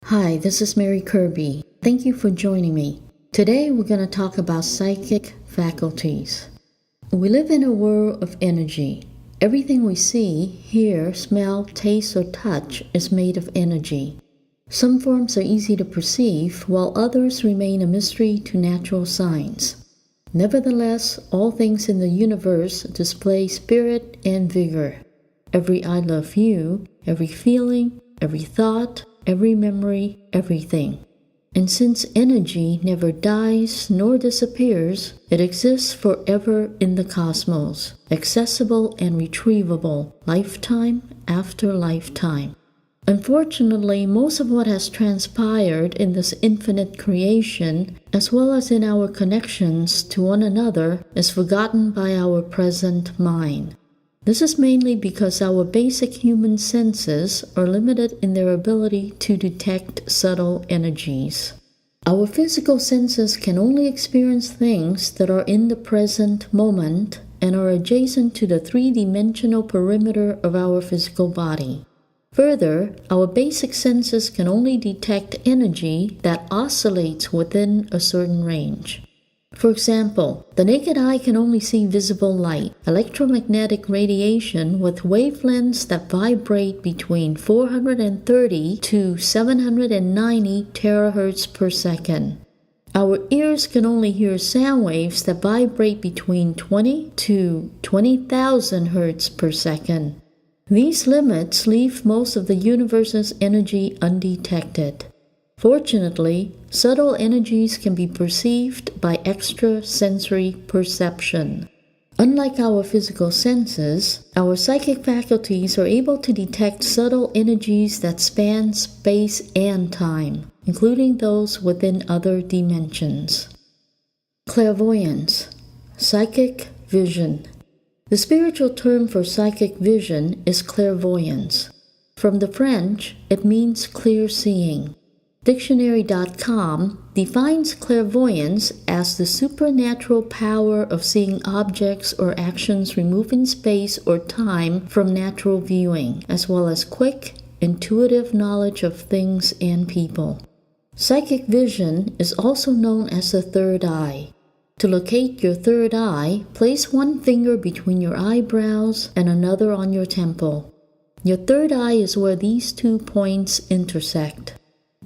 Hi, this is Mary Kirby. Thank you for joining me. Today we're going to talk about psychic faculties. We live in a world of energy. Everything we see, hear, smell, taste, or touch is made of energy. Some forms are easy to perceive, while others remain a mystery to natural science. Nevertheless, all things in the universe display spirit and vigor. Every I love you, every feeling, every thought, every memory, everything. And since energy never dies nor disappears, it exists forever in the cosmos, accessible and retrievable, lifetime after lifetime. Unfortunately, most of what has transpired in this infinite creation, as well as in our connections to one another, is forgotten by our present mind. This is mainly because our basic human senses are limited in their ability to detect subtle energies. Our physical senses can only experience things that are in the present moment and are adjacent to the three-dimensional perimeter of our physical body. Further, our basic senses can only detect energy that oscillates within a certain range. For example, the naked eye can only see visible light, electromagnetic radiation with wavelengths that vibrate between 430 to 790 terahertz per second. Our ears can only hear sound waves that vibrate between 20 to 20,000 hertz per second. These limits leave most of the universe's energy undetected. Fortunately, subtle energies can be perceived by extrasensory perception. Unlike our physical senses, our psychic faculties are able to detect subtle energies that span space and time, including those within other dimensions. Clairvoyance, psychic vision. The spiritual term for psychic vision is clairvoyance. From the French, it means clear seeing. Dictionary.com defines clairvoyance as the supernatural power of seeing objects or actions removed in space or time from natural viewing, as well as quick, intuitive knowledge of things and people. Psychic vision is also known as the third eye. To locate your third eye, place one finger between your eyebrows and another on your temple. Your third eye is where these 2 points intersect.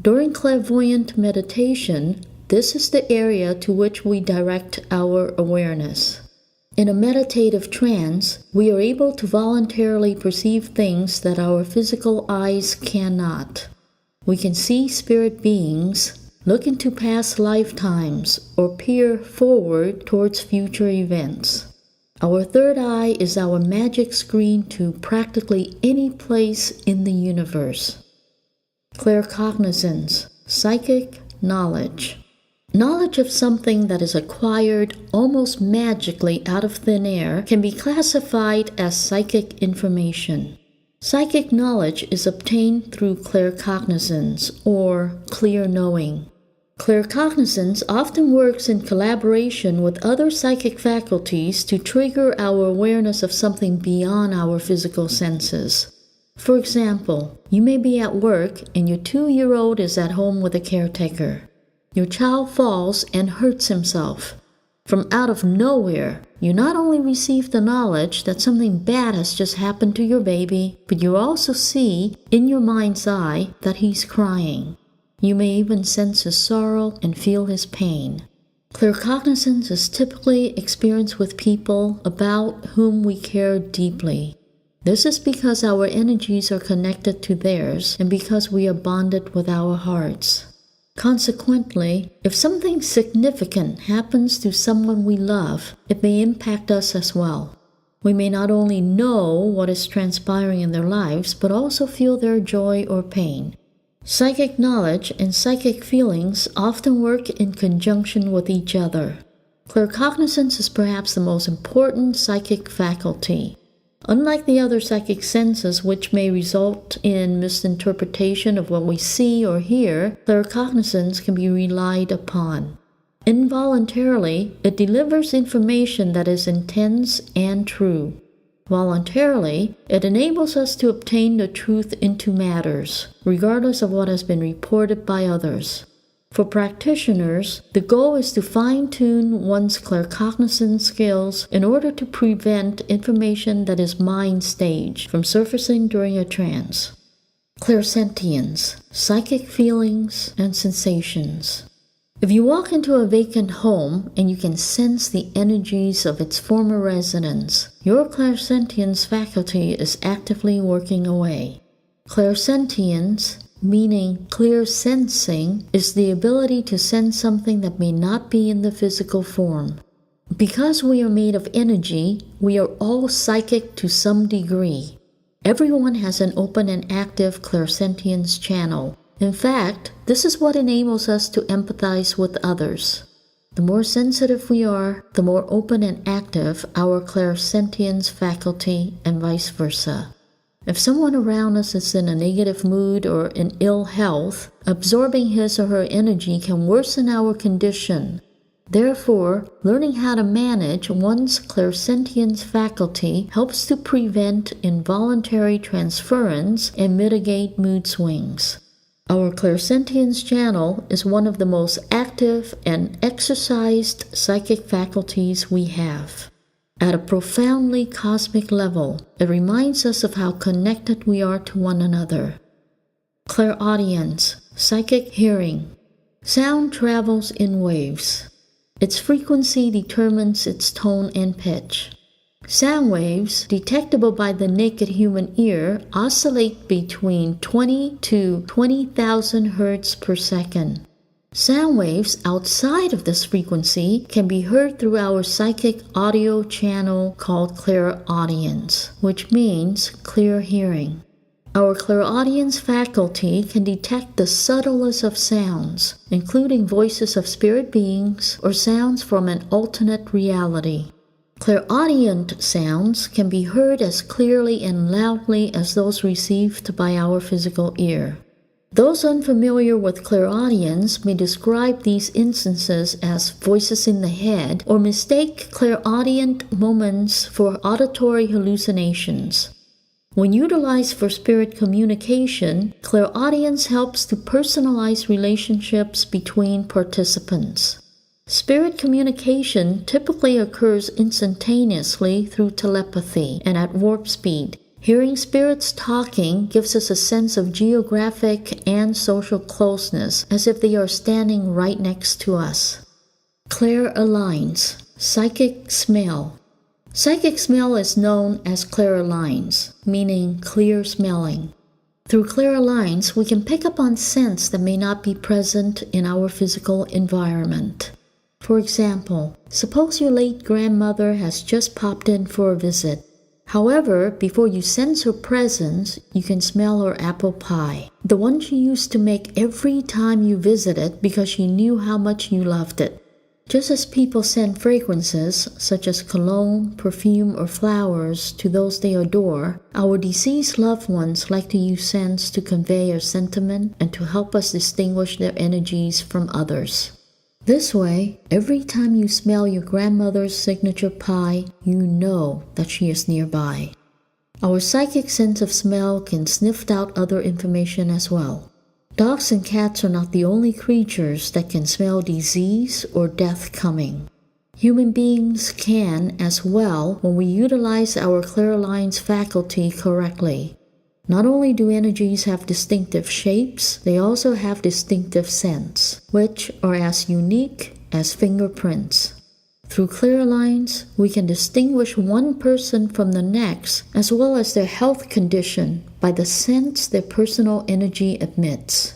During clairvoyant meditation, this is the area to which we direct our awareness. In a meditative trance, we are able to voluntarily perceive things that our physical eyes cannot. We can see spirit beings, look into past lifetimes, or peer forward towards future events. Our third eye is our magic screen to practically any place in the universe. Claircognizance, psychic knowledge. Knowledge of something that is acquired almost magically out of thin air can be classified as psychic information. Psychic knowledge is obtained through claircognizance or clear knowing. Claircognizance often works in collaboration with other psychic faculties to trigger our awareness of something beyond our physical senses. For example, you may be at work and your 2-year-old is at home with a caretaker. Your child falls and hurts himself. From out of nowhere, you not only receive the knowledge that something bad has just happened to your baby, but you also see, in your mind's eye, that he's crying. You may even sense his sorrow and feel his pain. Claircognizance is typically experienced with people about whom we care deeply. This is because our energies are connected to theirs and because we are bonded with our hearts. Consequently, if something significant happens to someone we love, it may impact us as well. We may not only know what is transpiring in their lives, but also feel their joy or pain. Psychic knowledge and psychic feelings often work in conjunction with each other. Claircognizance is perhaps the most important psychic faculty. Unlike the other psychic senses, which may result in misinterpretation of what we see or hear, claircognizance can be relied upon. Involuntarily, it delivers information that is intense and true. Voluntarily, it enables us to obtain the truth into matters, regardless of what has been reported by others. For practitioners, the goal is to fine-tune one's claircognizance skills in order to prevent information that is mind-staged from surfacing during a trance. Clairsentience, psychic feelings and sensations. If you walk into a vacant home and you can sense the energies of its former residents, your clairsentience faculty is actively working away. Clairsentience, meaning clear sensing, is the ability to sense something that may not be in the physical form. Because we are made of energy, we are all psychic to some degree. Everyone has an open and active clairsentience channel. In fact, this is what enables us to empathize with others. The more sensitive we are, the more open and active our clairsentience faculty, and vice versa. If someone around us is in a negative mood or in ill health, absorbing his or her energy can worsen our condition. Therefore, learning how to manage one's clairsentience faculty helps to prevent involuntary transference and mitigate mood swings. Our clairsentience channel is one of the most active and exercised psychic faculties we have. At a profoundly cosmic level, it reminds us of how connected we are to one another. Clairaudience, psychic hearing. Sound travels in waves. Its frequency determines its tone and pitch. Sound waves, detectable by the naked human ear, oscillate between 20 to 20,000 Hz per second. Sound waves outside of this frequency can be heard through our psychic audio channel called clairaudience, which means clear hearing. Our clairaudience faculty can detect the subtlest of sounds, including voices of spirit beings or sounds from an alternate reality. Clairaudient sounds can be heard as clearly and loudly as those received by our physical ear. Those unfamiliar with clairaudience may describe these instances as voices in the head or mistake clairaudient moments for auditory hallucinations. When utilized for spirit communication, clairaudience helps to personalize relationships between participants. Spirit communication typically occurs instantaneously through telepathy and at warp speed. Hearing spirits talking gives us a sense of geographic and social closeness, as if they are standing right next to us. Clairalines, psychic smell. Psychic smell is known as clairalines, meaning clear smelling. Through clairalines, we can pick up on scents that may not be present in our physical environment. For example, suppose your late grandmother has just popped in for a visit. However, before you sense her presence, you can smell her apple pie, the one she used to make every time you visited because she knew how much you loved it. Just as people send fragrances, such as cologne, perfume, or flowers, to those they adore, our deceased loved ones like to use scents to convey a sentiment and to help us distinguish their energies from others. This way, every time you smell your grandmother's signature pie, you know that she is nearby. Our psychic sense of smell can sniff out other information as well. Dogs and cats are not the only creatures that can smell disease or death coming. Human beings can as well when we utilize our clairaudience faculty correctly. Not only do energies have distinctive shapes, they also have distinctive scents, which are as unique as fingerprints. Through clairaudience, we can distinguish one person from the next, as well as their health condition, by the scents their personal energy emits.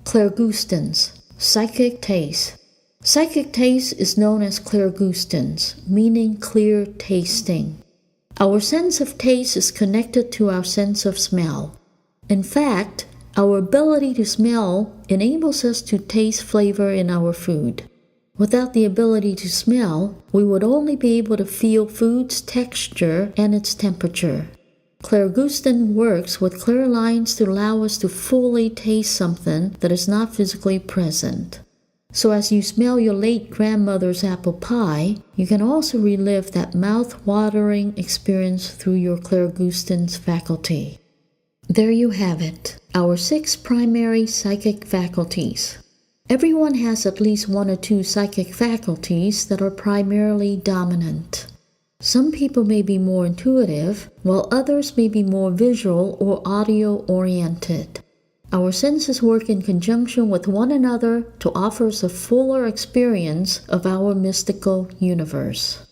Clairgustance, psychic taste. Psychic taste is known as clairgustance, meaning clear tasting. Our sense of taste is connected to our sense of smell. In fact, our ability to smell enables us to taste flavor in our food. Without the ability to smell, we would only be able to feel food's texture and its temperature. Clairgustance works with clairaudience to allow us to fully taste something that is not physically present. So as you smell your late grandmother's apple pie, you can also relive that mouth-watering experience through your clairgustance faculty. There you have it, our 6 primary psychic faculties. Everyone has at least 1 or 2 psychic faculties that are primarily dominant. Some people may be more intuitive, while others may be more visual or audio-oriented. Our senses work in conjunction with one another to offer us a fuller experience of our mystical universe.